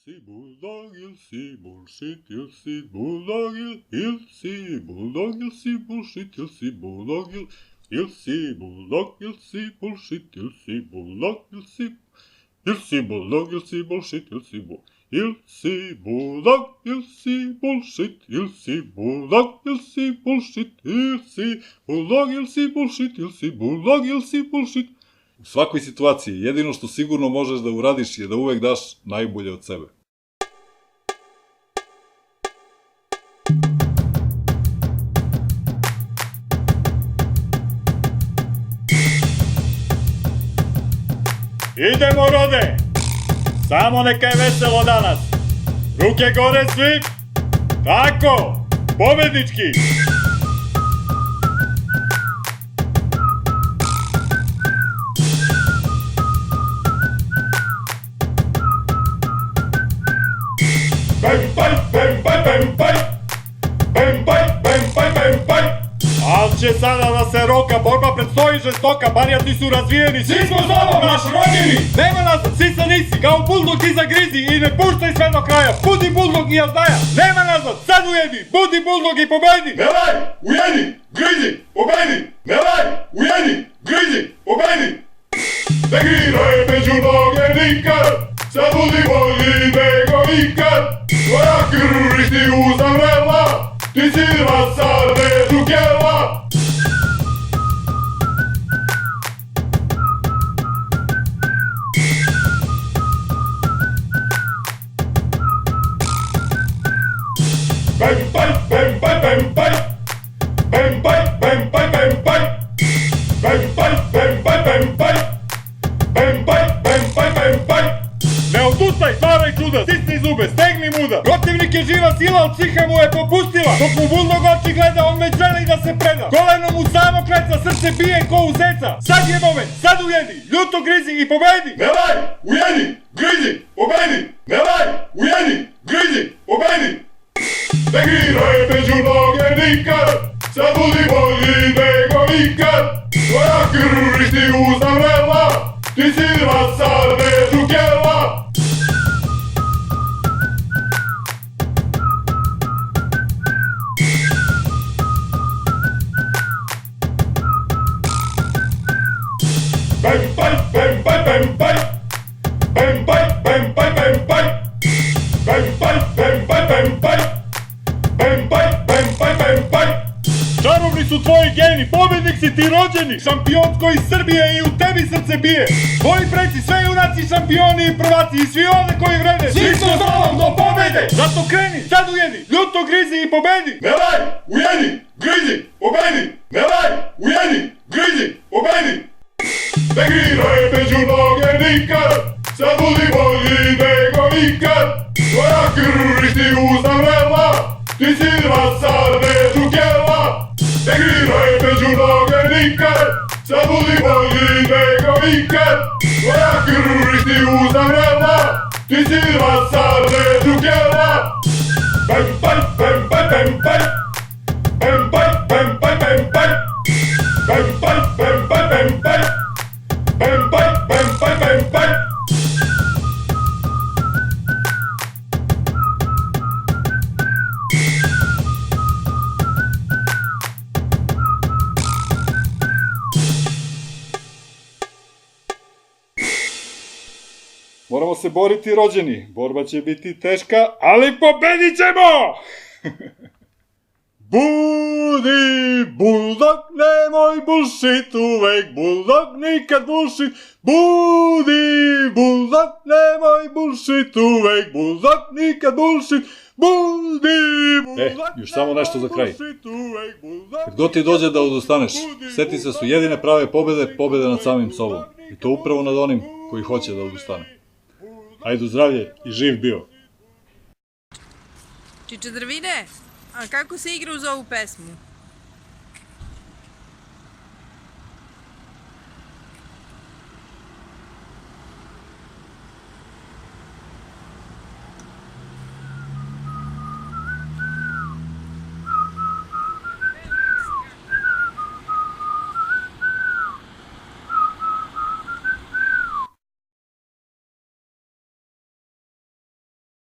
si bulldog, il si bullshit, il si bulldog, il si bulldog, il si bullshit, il si bulldog, il si bulldog, il si bullshit, il si bulldog, il si bulldog, il si bullshit, il si bulldog, il si bullshit, il si bulldog, il si bullshit, il si bulldog, il si bullshit, il si bulldog, il si bullshit. U svakoj situaciji jedino što sigurno možeš da uradiš je da uvek daš najbolje od sebe. Idemo, rode! Samo neka je veselo danas! Ruke gore svi! Tako! Pobednički! Bem, baj, bem, baj, bem, baj! Bem, baj, bem, baj, bem, baj! Al će sada da se roka, borba predstoji žestoka, barijati su razvijeni, svi smo zovog naš rođeni! Nema nas, sisa nisi, kao buldog ti zagrizi i ne puštaj sve do kraja, budi buldog i jazdaja! Nema nazad, sad ujedi, budi buldog i pobedi! Nelaj, ujedi, grizi, pobedi! Nelaj, ujedi, grizi, pobedi! Ne giraj među noge nikad, sad budi bolji nego ikad! Tvoja krv ti uzavrela, ti si rasa među kjela! Bem, baj, bem, baj, bem, baj! Bem, baj, bem, baj, bem, baj! Bem, baj, bem, baj, bem, baj! Bem, baj, bem, baj, bem, baj! Ne odustaj, stvaraj čuda, stisni zube, stegni muda! Protivnik je živa sila, od psiha mu je popustila! Dok mu buldog oči gleda, on već želi da se preda! Koleno mu samo kleca, srce bije ko u zeca! Sad je moment, sad ujedi, ljuto grizi i pobedi! Nelaj, ujedi, grizi, pobedi! Nelaj, ujedi, grizi, pobedi! Ne giraj među noge nikad, sad budi bolji nego ikad! Tvoja krv ti uzavrela, ti si rasa među kjela! Bem, baj, bem, baj, bem, baj! Bem, baj, bem, baj, bem, baj! Bem, baj, bem, baj, bem, baj! Bem, baj, bem, baj, bem, baj! Čarobni su tvoji geni, pobednik si ti rođeni! Šampionsko iz Srbije i u tebi srce bije! Tvoji preci, sve junaci, šampioni i prvaci i svi ovde koji vrede! Svi smo zalom do pobede! Zato kreni, sad ujedi, ljuto grizi i pobedi! Nelaj, ujedi, grizi, pobedi! Nelaj, ujedi, grizi, pobedi! Ne giraj među noge nikad, sad budi bolji nego ikad! Tvoja krv ti uzavrela, ti si rasa među kjela! Ne giraj među noge nikad, sad budi bolji nego ikad! Tvoja krv ti uzavrela, ti si rasa među kjela! Bem, baj, bem, baj, bem, baj! Bem, baj, bem, baj, bem, baj! Bem, baj, bem, baj, bem, baj! Bem, baj, bem, baj, bem, baj! Moramo se boriti, rođeni. Borba će biti teška, ali pobedit ćemo! Budi buldog, nemoj bullshit, uvek buldog, nikad bullshit. Budi buldog, nemoj bullshit, uvek buldog, nikad bullshit. Budi buldog, još samo nešto za kraj. bullshit, uvek buldog. Kad god ti dođe da odustaneš, seti se su jedine prave pobede, pobede nad samim sobom. I to upravo nad onim koji hoće da odustane. Ajde u zdravlje i živ bio. Čiče Drvine, a kako se igra uz ovu pesmu?